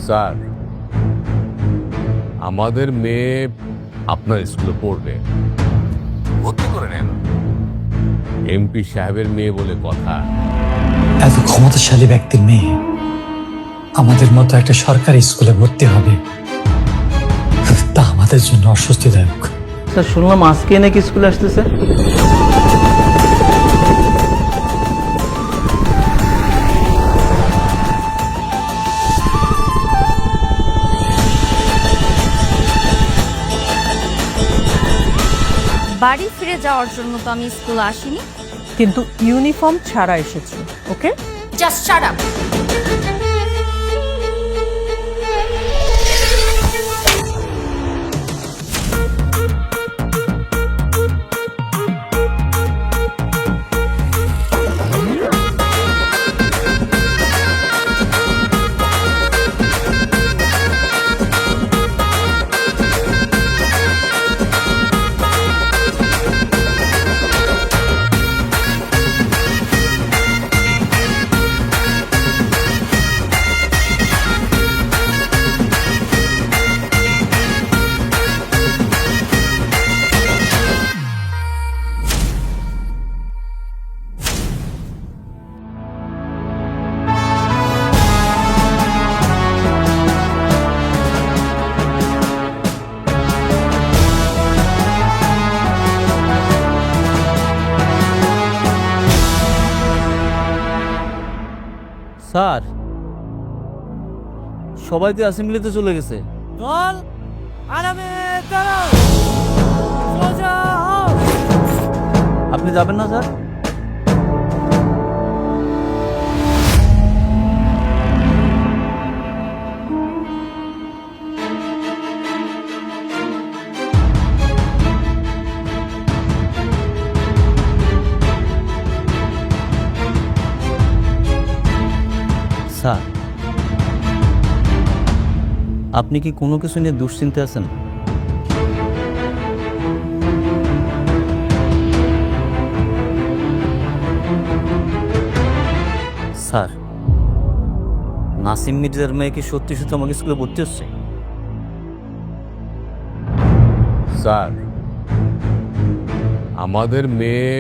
Sir, আমাদের মেয়ে আপনার স্কুলে পড়বে, ভর্তি করে নেন। এমপি সাহেবের মেয়ে বলে কথা। এত ক্ষমতাশালী ব্যক্তির মেয়ে আমাদের মতো একটা সরকারি স্কুলে ভর্তি হবে, তা আমাদের জন্য অস্বস্তিদায়ক। স্যার, শুনলাম আজকে নাকি স্কুলে আসতেছে। বাড়ি ফিরে যাওয়ার জন্য তো আমি স্কুলে আসিনি। কিন্তু ইউনিফর্ম ছাড়া এসেছে। ওকে, জাস্ট শাট আপ। স্যার, সবাই তো অ্যাসেম্বলিতে চলে গেছে। দল আরামে দাঁড়াও, সোজা হও। আপনি যাবেন না স্যার? স্যার, আপনি কি কোনো কিছু নিয়ে দুশ্চিন্তা আছেন? স্যার, নাসিম মির্জার মেয়ে কি সত্যি সত্যি আমাকে স্কুলে ভর্তি হচ্ছে? স্যার, আমাদের মেয়ে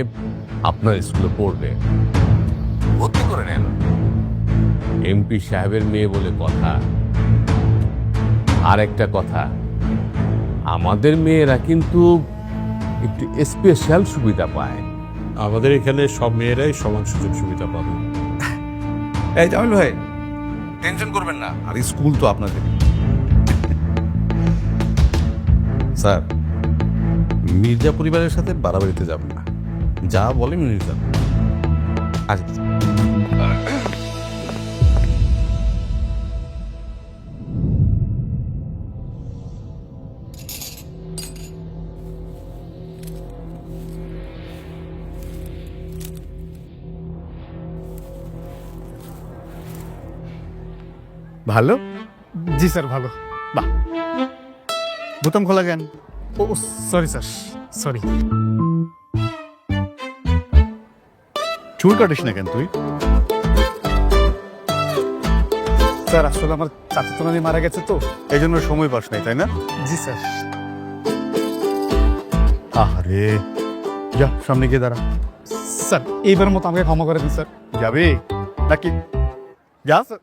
আপনার স্কুলে পড়বে, ভর্তি করে নেন। এমপি সাহেবের মেয়ে বলে কথা। আর একটা কথা, আমাদের মেয়েরা কিন্তু একটু স্পেশাল সুবিধা পায়। আমাদের এখানে সব মেয়েরাই সমান সুযোগ সুবিধা পাবে। এই জামিল ভাই, টেনশন করবেন না, আর স্কুল তো আপনাদের। স্যার, মির্জা পরিবারের সাথে বাড়াবাড়িতে যাবেন না, যা বলে মেনে যাবেন। আচ্ছা, ভালো? জি স্যার, ভালো। বাহ, বোতাম খোলা কেন? ও সরি স্যার, সরি। চুল কাটিস না কেন তুই? স্যার, আসলে আমার চাচাতো নানি মারা গেছে তো, এই জন্য সময় পাস নাই, তাই না? জি স্যার। আরে যা, সামনে গিয়ে দাঁড়া। স্যার, এইবার মতো আমাকে ক্ষমা করে দিন স্যার। যাবে নাকি? যা স্যার।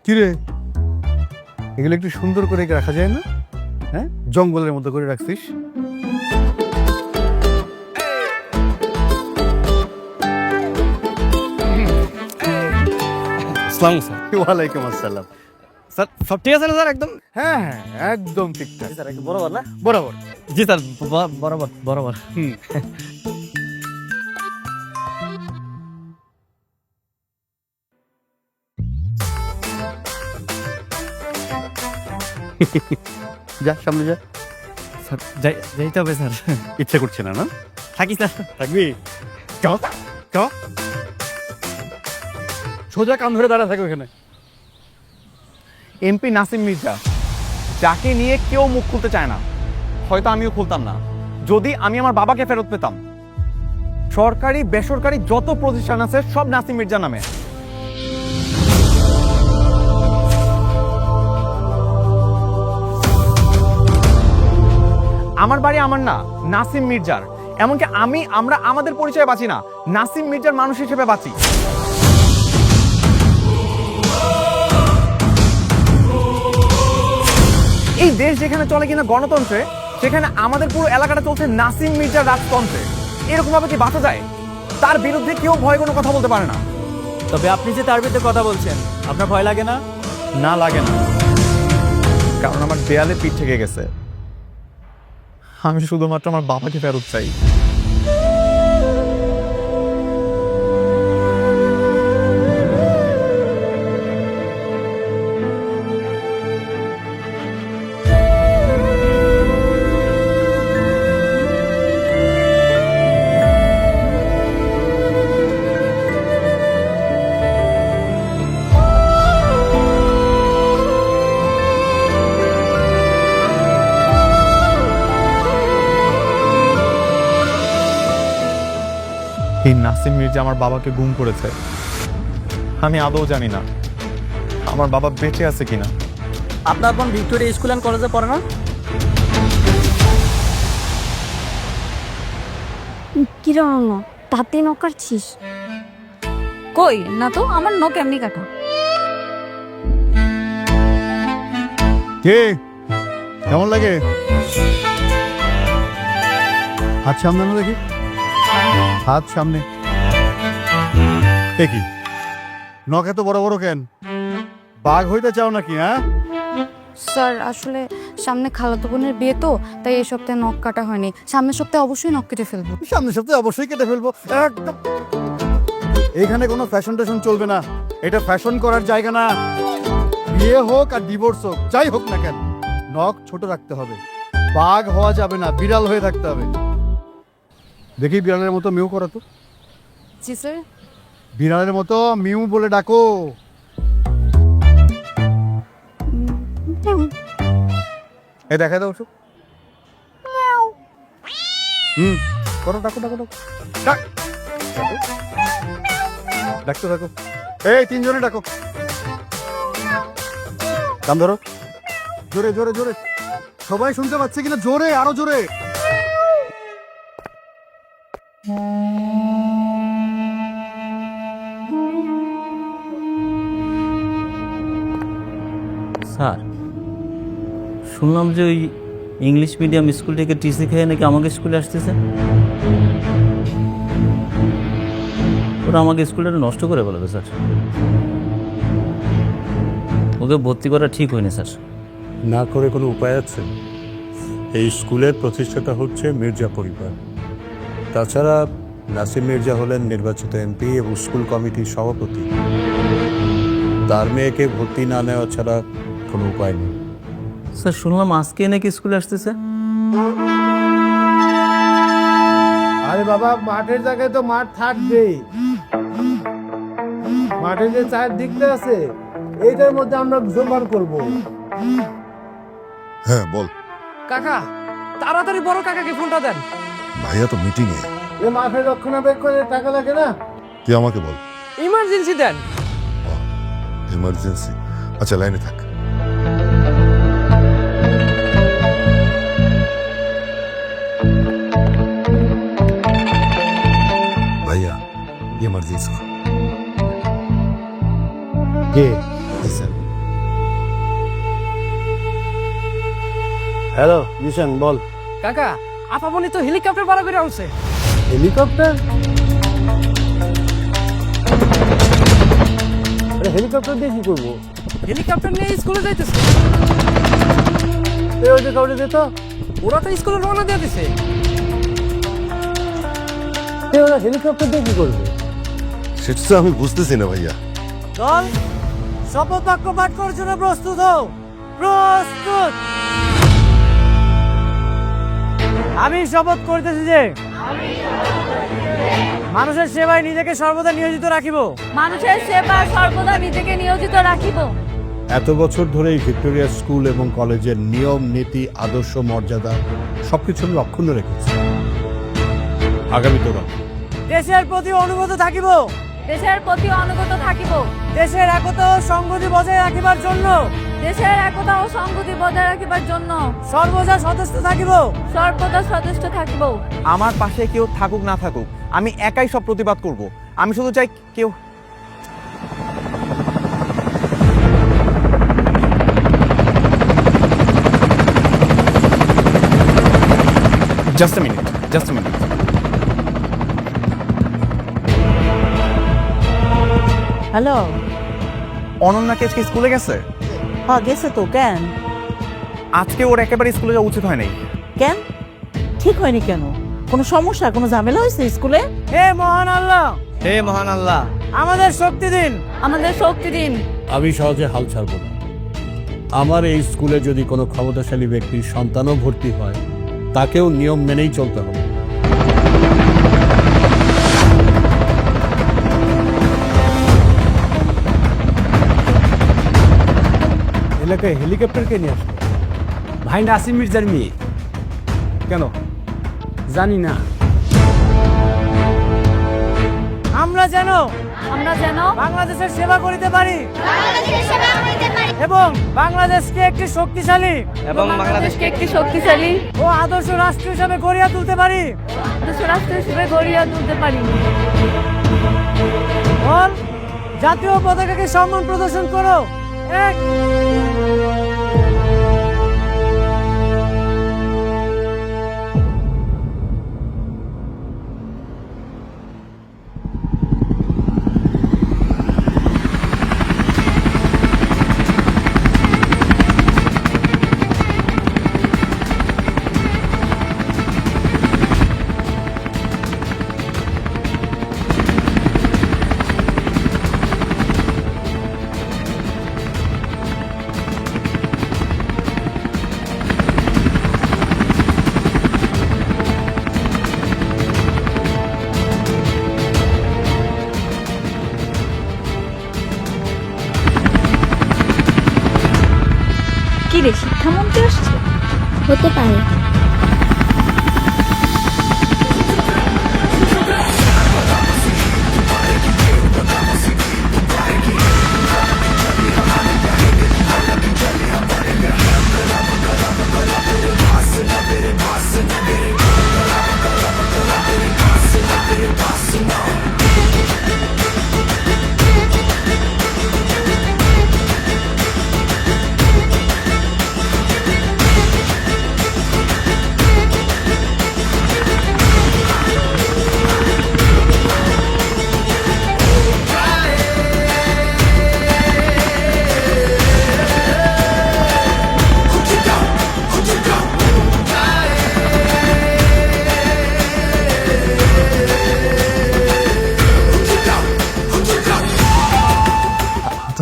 কিরে, এগুলো একটু সুন্দর করে রাখা যায় না? হ্যাঁ, জঙ্গলের মতো করে রাখছিস। আসসালামু স্যার। ওয়ালাইকুম আসসালাম। স্যার, সব ঠিক আছে না স্যার? একদম হ্যাঁ হ্যাঁ, একদম ঠিকঠাক। স্যার, বরাবর না? বরাবর। জি স্যার, বরাবর বরাবর। হুম। যা, সামনে যা। স্যার, যাইতে হবে স্যার। ইচ্ছে করছে না? না থাকি স্যার। থাকবি? চ চ, সোজা কান ধরে দাঁড়া থাকে ওখানে। এমপি নাসিম মির্জা, যাকে নিয়ে কেউ মুখ খুলতে চায় না, হয়তো আমিও খুলতাম না যদি আমি আমার বাবাকে ফেরত পেতাম। সরকারি বেসরকারি যত প্রতিষ্ঠান আছে সব নাসিম মির্জা নামে। আমার বাড়ি আমার না, নাসিম মির্জার। এমনকি আমরা আমাদের পরিচয়ে বাঁচি না, নাসিম মির্জার মানুষ হিসেবে বাঁচি। এই দেশ যেখানে চলে কিনা গণতন্ত্রে, সেখানে আমাদের পুরো এলাকাটা চলছে নাসিম মির্জার রাজতন্ত্রে। এরকম ভাবে কি বাঁচা যায়? তার বিরুদ্ধে কেউ ভয় কোনো কথা বলতে পারে না। তবে আপনি যে তার বিরুদ্ধে কথা বলছেন, আপনার ভয় লাগে না? না, লাগে না, কারণ আমার দেয়ালে পিঠ থেকে গেছে। আমি শুধুমাত্র আমার বাবাকে ফেরত চাই। এই নাসিম মির্জা আমার বাবাকে গুম করেছে। আমি আদৌ জানি না আমার বাবা বেঁচে আছে কিনা। আপনার বোন ভিক্টোরিয়া স্কুল অ্যান্ড কলেজে পড়ে না? কিরণ তাতে নখ কাটছিস? কই না তো, আমার নখ এমনি কাটা। কে কেমন লাগে? হাত সামনে না দেখি, হাত সামনে। কি নখ এত বড় বড় কেন? বাঘ হইতে চাও নাকি? হ্যাঁ স্যার আসলে সামনে খালাতো বোনের বিয়ে তো, তাই এই সপ্তাহে নখ কাটা হয়নি। সামনের সপ্তাহে অবশ্যই নখ কেটে ফেলবো। সামনের সপ্তাহে অবশ্যই কেটে ফেলবো। একদম এখানে কোনো ফ্যাশন ট্যাশন চলবে না, এটা ফ্যাশন করার জায়গা না। বিয়ে হোক আর ডিভোর্স হোক, যাই হোক না কেন, নখ ছোট রাখতে হবে। বাঘ হওয়া যাবে না, বিড়াল হয়ে থাকতে হবে। দেখি বিড়ালের মতো মিউ করা তো। জি স্যার। বিড়ালের মতো মিউ বলে ডাকো। এই দেখা দাও ওসব। করো, ডাকো ডাকো ডাকো, ডাক ডাকতে থাকো। এই তিনজনে ডাকো, কাম ধরো, জোরে জোরে জোরে। সবাই শুনতে পাচ্ছে কিনা? জোরে, আরো জোরে। স্যার, শুনলাম যে ওই ইংলিশ মিডিয়াম স্কুল থেকে টিসি খেয়ে নাকি আমাকে স্কুলে আসতেছে। ওরা আমাকে স্কুলটা নষ্ট করে বলবে স্যার। ওকে ভর্তি করা ঠিক হয়নি স্যার। না করে কোনো উপায় আছে? এই স্কুলের প্রতিষ্ঠাতা হচ্ছে মির্জা পরিবার। তাছাড়া নাসিম মির্জা হলেন নির্বাচিত এমপি এবং স্কুল কমিটির সভাপতি। তার মেয়েকে ভর্তি না নেওয়া ছাড়া কোনো উপায় নেই। স্যার শুনলাম আজকে নাকি স্কুলে আসতেছে। আরে বাবা, মাঠের জায়গায় তো মাঠ থাকবেই। মাঠে যে চায়ের দিকটা আছে, এইটার মধ্যে আমরা জোরবার করব। হ্যাঁ বল কাকা, তাড়াতাড়ি বড় কাকাকে ফোনটা দেন। ভাইয়া তো মিটিং এ। এ মাঠের রক্ষণাবেক্ষণের টাকা লাগে না? তুই আমাকে বল। ইমার্জেন্সি দেন। ইমার্জেন্সি? আচ্ছা লাইনে থাক। ভাইয়া ইমার্জেন্সি। কে? হ্যালো মিশন, বল। কাকা, আপামনি তো হেলিকপ্টার ভাড়া করে আনছে। হেলিকপ্টার? আরে হেলিকপ্টার দিয়ে কি করবো? হেলিকপ্টার নিয়ে স্কুলে যাইতেছে। ওই যে কাউরে দে তো। ওরা তো স্কুলে রওনা দিয়ে দিছে। ওরা হেলিকপ্টার দিয়ে কি করবে? সেটা তো আমি বুঝতেছি না ভাইয়া। দল, শপথ বাক্য পাঠ করার জন্য প্রস্তুত হও। প্রস্তুত। আমি শপথ করতেছি যে মানুষের সেবায় নিজেকে সর্বদা নিয়োজিত রাখিব। মানুষের সেবা সর্বদা নিজেকে নিয়োজিত রাখিব। এত বছর ধরে এই ভিক্টোরিয়া স্কুল এবং কলেজের নিয়ম নীতি আদর্শ মর্যাদা সবকিছু আমি অক্ষুণ্ণ রেখেছি। আগামীতেও দেশের প্রতি অনুগত থাকিব, দেশের প্রতি অনুগত থাকিব, দেশের একতা ও সংহতি বজায় রাখিবার জন্য, দেশের একতা ও সংহতি বজায় রাখিবার জন্য সর্বদা সচেষ্ট থাকিব। সর্বদা সচেষ্ট থাকিব। আমার পাশে কেউ থাকুক না থাকুক, আমি একাই সব প্রতিবাদ করব। আমি শুধু চাই কেউ জাস্ট মিনিট। হ্যালো, অনন্যা কি আজকে স্কুলে গেছে? হ্যাঁ গেছে তো। কেন? আজকে ওর একেবারে স্কুলে যাওয়া উচিত হয় নাই। কেন ঠিক হয়নি কেন? কোনো সমস্যা, কোনো ঝামেলা হয়েছে স্কুলে? হে মহান আল্লাহ, হে মহান আল্লাহ, আমাদের শক্তি দিন, আমাদের শক্তি দিন। আমি সহজে হাল ছাড়ব না। আমার এই স্কুলে যদি কোনো ক্ষমতাশালী ব্যক্তির সন্তানও ভর্তি হয়, তাকেও নিয়ম মেনেই চলতে হবে। এলাকায় হেলিকপ্টার কে নিয়ে আসলো? ভাই নাসিম মির্জার মেয়ে। কেন? জানি না। আমরা যেন বাংলাদেশের সেবা করিতে পারি এবং বাংলাদেশকে একটি শক্তিশালী ও আদর্শ রাষ্ট্র হিসাবে গড়িয়া তুলতে পারি। বল, জাতীয় পতাকাকে সম্মান প্রদর্শন করো। এক। কি রে, শিক্ষামন্ত্রী আসছে? হতে পারে।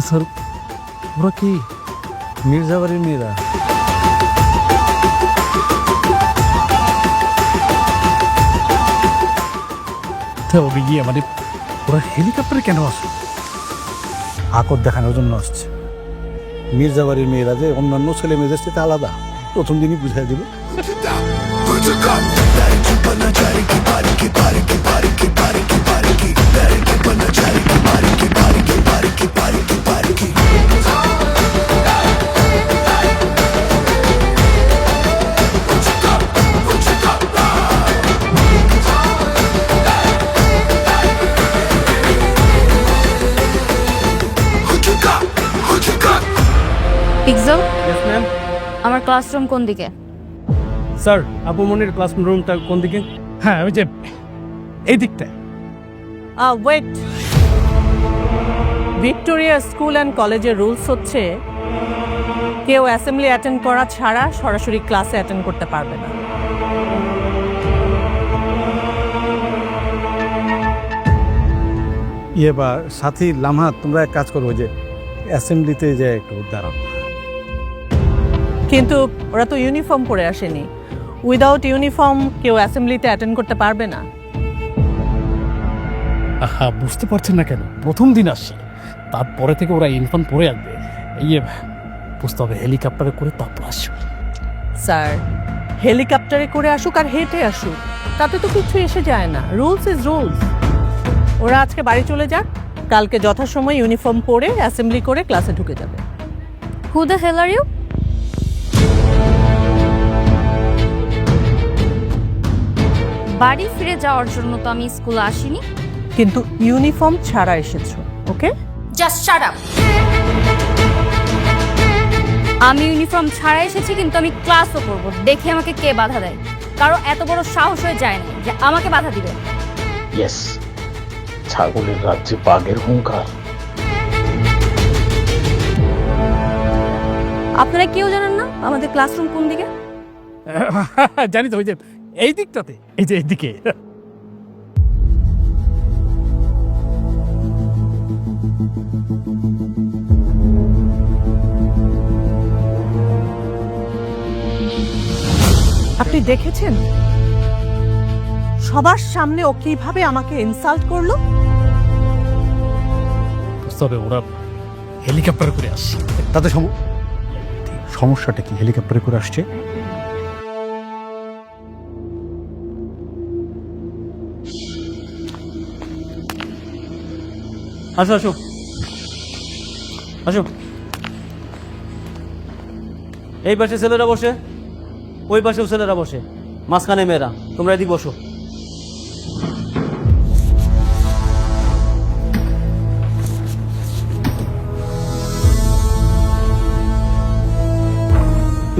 স্যার, ওরা কি মির্জাবাড়ির মেয়েরা? গিয়ে মানে ওরা হেলিকপ্টারে কেন আসে? আকর দেখানোর জন্য আসছে। মির্জাবাড়ির মেয়েরা যে অন্যান্য ছেলে মেয়েদের সাথে আলাদা, প্রথম দিনই বুঝাই দিল। পিকজল, আমার ক্লাসরুম কোন দিকে? স্যার, আপু মনির ক্লাসরুমটা কোন দিকে? হ্যাঁ, ওই যে এই দিকটা। ওয়েট, ভিক্টোরিয়া স্কুল অ্যান্ড কলেজের রুলস হচ্ছে কেউ অ্যাসেম্বলি অ্যাটেন্ড করা ছাড়া সরাসরি ক্লাসে অ্যাটেন্ড করতে পারবে না। বা সাথী লামহা, তোমরা এক কাজ করো, যে অ্যাসেম্বলিতে যে একটু দাঁড়াও। কিন্তু ওরা তো ইউনিফর্ম পরে আসেনি। উইদাউট ইউনিফর্ম কেউ অ্যাসেম্বলিতে অ্যাটেন্ড করতে পারবে না। বুঝতে পারছেন না কেন? প্রথম দিন আসছে, তারপরে থেকে ওরা ইউনিফর্ম পরে আসবে। বুঝতে হবে হেলিকপ্টারে করে তারপর আসবে। স্যার, হেলিকপ্টারে করে আসুক আর হেঁটে আসুক, তাতে তো কিছু এসে যায় না। Rules is rules. ওরা আজকে বাড়ি চলে যাক, কালকে যথাসময়ে ইউনিফর্ম পরে অ্যাসেম্বলি করে ক্লাসে ঢুকে যাবে। Who the hell are you? বাড়ি ফিরে যাওয়ার জন্য তো আমি স্কুলে আসিনি। কিন্তু ইউনিফর্ম ছাড়া এসেছো, ওকে? Just shut up. আমি ইউনিফর্ম ছাড়া এসেছি, কিন্তু আমি ক্লাসও করব। দেখি আমাকে কে বাধা দেয়। কারো এত বড় সাহস হয়ে যায় না যে আমাকে বাধা দিবে। ইয়েস, ছাগলের রাজ্যে বাঘের হুঙ্কার। আপনারা কেউ জানেন না আমাদের ক্লাসরুম কোন দিকে? জানি তো, ওই যে এই দিকটাতে, এই যে এইদিকে। আপনি দেখেছেন সবার সামনে ও কিভাবে আমাকে ইনসাল্ট করলো? তবে ওরা হেলিকপ্টার করে আসছে। তাতে সমস্যাটা কি? হেলিকপ্টারে করে আসছে। আসো আসো আসো। এই পাশে ছেলেরা বসে, ওই পাশেও ছেলেরা বসে, মাঝখানে মেয়েরা। তোমরা এদিক বসো।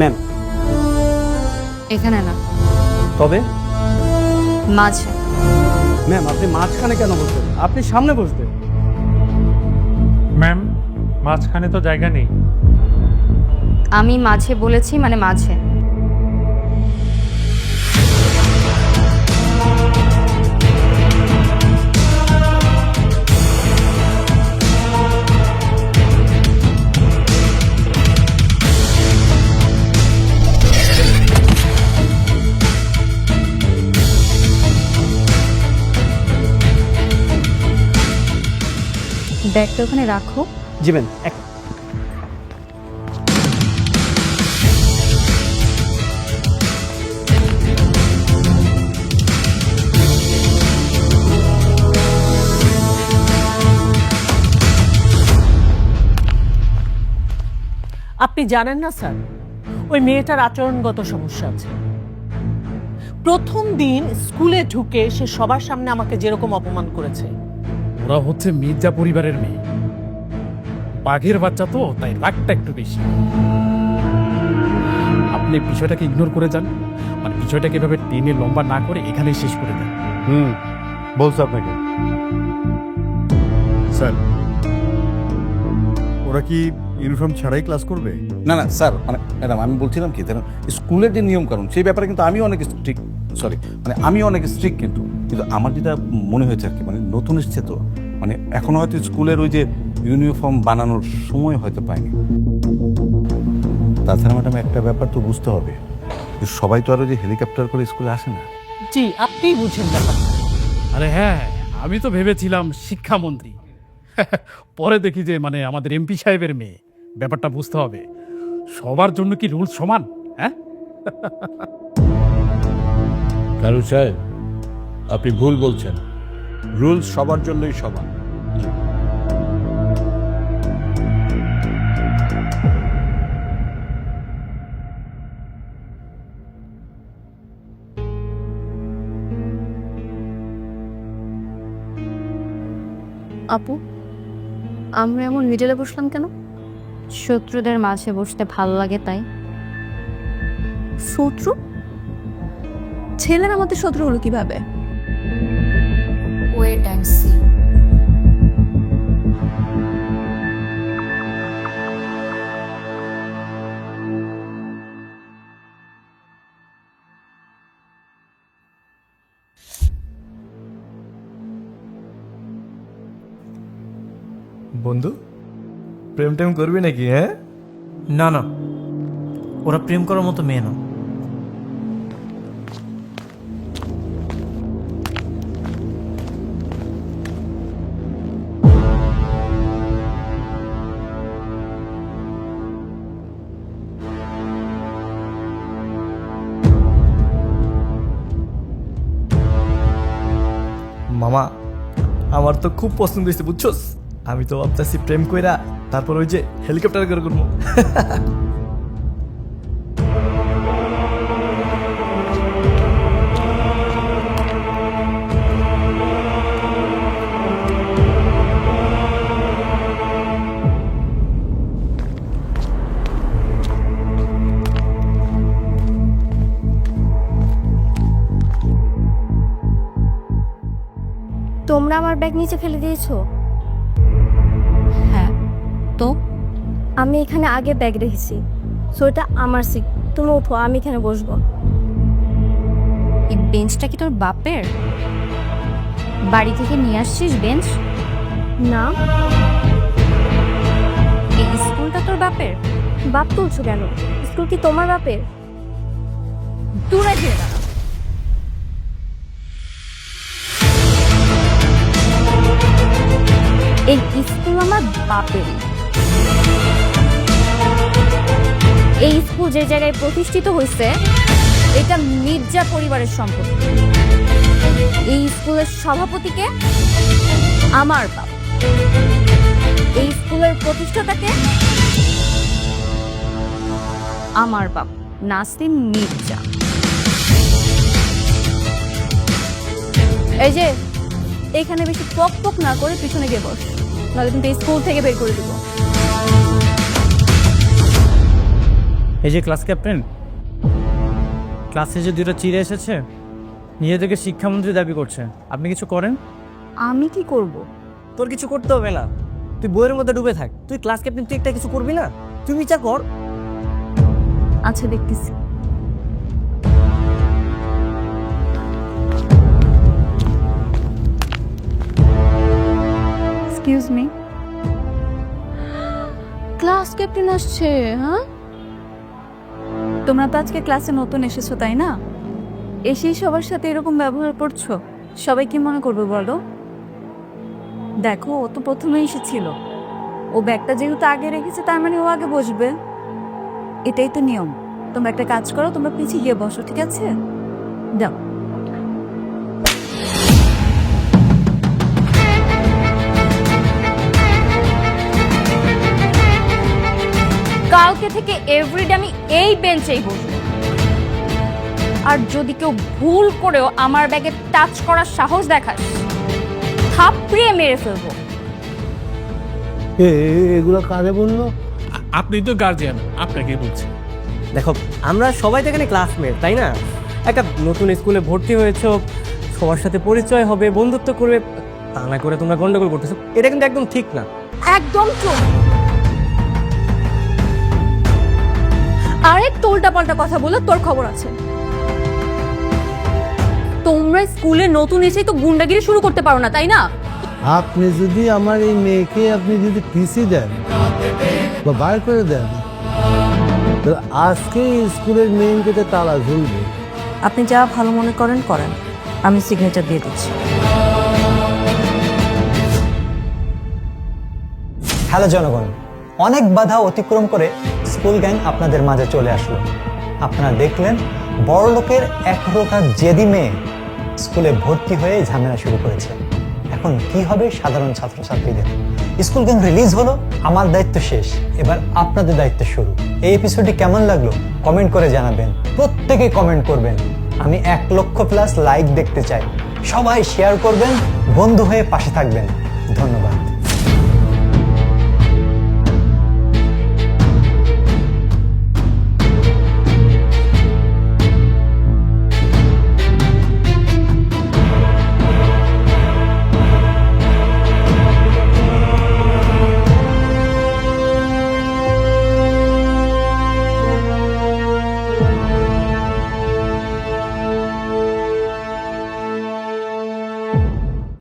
ম্যাম, এখানে না, তবে মাঝে। ম্যাম আপনি মাঝখানে কেন বসবেন? আপনি সামনে বসবেন। ম্যাম, মাঝখানে তো জায়গা নেই। আমি মাঝে বলেছি, মানে মাঝে। ব্যাগটা ওখানে রাখো। জি ম্যাম। আপনি জানেন না স্যার, ওই মেয়েটার আচরণগত সমস্যা আছে। প্রথম দিন স্কুলে ঢুকে সে সবার সামনে আমাকে যেরকম অপমান করেছে। ওরা হচ্ছে মির্জা পরিবারের মেয়ে, বাঘের বাচ্চা তো, তাই রাগটা একটু বেশি। আপনি বিষয়টাকে ইগনোর করে যান, মানে বিষয়টাকে এভাবে টেনে লম্বা না করে এখানেই শেষ করে দেন। বলছে আপনাকে স্যার, ওরা কি ইউনিফর্ম ছাড়াই ক্লাস করবে? না না স্যার, মানে ম্যাডাম আমি বলছিলাম কি, স্কুলের যে নিয়ম কানুন সেই ব্যাপারে কিন্তু আমি অনেক স্ট্রিক্ট। মানে আমি অনেক স্ট্রিক্ট, কিন্তু আমার যেটা মনে হয়েছে আর কি, মানে নতুন এসছে তো, মানে এখনো হয়তো স্কুলের ওই যে ইউনিফর্ম বানানোর সময় হয়তো পায়নি। তাছাড়া ম্যাডাম একটা ব্যাপার তো বুঝতে হবে, যে সবাই তো আরো যে হেলিকপ্টার করে স্কুলে আসে না। জি, আপনিই বুঝেন ব্যাপারটা। আরে হ্যাঁ, আমি তো ভেবেছিলাম শিক্ষামন্ত্রী, পরে দেখি যে মানে আমাদের এমপি সাহেবের মেয়ে। ব্যাপারটা বুঝতে হবে, সবার জন্য কি রুলস সমান? হ্যাঁ কারু সাহেব, আপনি ভুল বলছেন। রুলস সবার জন্যই সমান। আপু, আমরা এমন মিডলে বসলাম কেন? শত্রুদের মাঝে বসতে ভালো লাগে তাই। শত্রু? ছেলেরা আমাদের শত্রু হলো কিভাবে? Wait and see. বন্ধু, প্রেম টেম করবি নাকি? হ্যাঁ, না না, ওরা প্রেম করার মতো মেয়ে না। মামা, আমার তো খুব পছন্দ হয়েছে বুঝছস, আমি তো ভাবতেছি প্রেম কইরা তারপর ওই যে হেলিকপ্টার করে করবো। তোমরা আমার ব্যাগ নিচে ফেলে দিয়েছো? হ্যাঁ, তো আমি এখানে আগে ব্যাগ রেখেছি, সো এটা আমার সিট। তুমি ওঠো, আমি এখানে বসবো। এই বেঞ্চটা কি তোর বাপের? বাড়ি থেকে নিয়ে আসছিস বেঞ্চ? না। এই স্কুলটা তোর বাপের? বাপ তুলছো কেন? স্কুল কি তোমার বাপের? দূরে ফিরে দাঁড়া। এই স্কুল আমার বাপের। এই স্কুল যে জায়গায় প্রতিষ্ঠিত হয়েছে এটা মির্জা পরিবারের সম্পত্তি। এই স্কুলের সভাপতিকে আমার বাপ, এই স্কুলের প্রতিষ্ঠাতাকে আমার বাপ নাসিম মির্জা। এই যে এখানে বেশি পক পক না করে পিছনে গিয়ে বস, নাহলে কিন্তু এই স্কুল থেকে বের করে দিব। এই যে ক্লাস ক্যাপ্টেন, ক্লাসে যে দুটো চিড়ে এসেছে নিজেদেরকে শিক্ষামন্ত্রী দাবি করছে, আপনি কিছু করেন? আমি কি করব? তোর কিছু করতে হবে না, তুই বইয়ের মধ্যে ডুবে থাক। তুই ক্লাস ক্যাপ্টেন, তুই একটা কিছু করবি না? তুই বিচার কর। আচ্ছা, দেখতেছি। এক্সকিউজ মি, ক্লাস ক্যাপ্টেন আসছে? হ্যাঁ, তোমরা তো আজকে ক্লাসে নতুন এসেছো তাই না? এসেই সবার সাথে এরকম ব্যবহার করছো, সবাই কি মনে করবে বলো? দেখো, ও তো প্রথমে এসেছিল, ও ব্যাগটা যেহেতু আগে রেখেছে তার মানে ও আগে বসবে, এটাই তো নিয়ম। তোমরা একটা কাজ করো, তোমরা পিছিয়ে গিয়ে বসো, ঠিক আছে? যাও। কালকে থেকে এভরিডে আমি এই বেঞ্চেই বসবো, আর যদি কেউ ভুল করেও আমার ব্যাগে টাচ করার সাহস দেখাস থাপড়িয়ে মেরে ফেলবো। এগুলো কারে বললো? আপনি তো গার্জিয়ান, আপনাকে বলছি। দেখো, আমরা সবাই তো এখানে ক্লাসমেট, তাই না? একটা নতুন স্কুলে ভর্তি হয়েছো, সবার সাথে পরিচয় হবে, বন্ধুত্ব করবে, তা না করে তোমরা গন্ডগোল করতেছো, এটা কিন্তু একদম ঠিক না। একদম চুপ। আরে তোল্টা পাল্টা কথা বলে তোর খবর আছে? তোমরা স্কুলে নতুন এসেই তো গুন্ডাগিরি শুরু করতে পারো না, তাই না? আপনি যদি আমার এই মেয়েকে আপনি যদি পিছিয়ে দেন বা বার করে দেন, তাহলে আজকে স্কুলের মেইন গেটে তালা ঝুলবে। আপনি যা ভালো মনে করেন করেন, আমি সিগনেচার দিয়ে দিচ্ছি। হ্যালো জনগণ, অনেক বাধা অতিক্রম করে স্কুল গ্যাং আপনাদের মাঝে চলে আসলো। আপনারা দেখলেন বড়লোকের একরোখা জেদি মেয়ে স্কুলে ভর্তি হয়ে ঝামেলা শুরু করেছে। এখন কি হবে সাধারণ ছাত্রছাত্রীদের? স্কুল গ্যাং রিলিজ হলো, আমার দায়িত্ব শেষ, এবার আপনাদের দায়িত্ব শুরু। এই এপিসোডটি কেমন লাগলো কমেন্ট করে জানাবেন, প্রত্যেকে কমেন্ট করবেন। আমি 1 লক্ষ প্লাস লাইক দেখতে চাই। সবাই শেয়ার করবেন, বন্ধু হয়ে পাশে থাকবেন। ধন্যবাদ।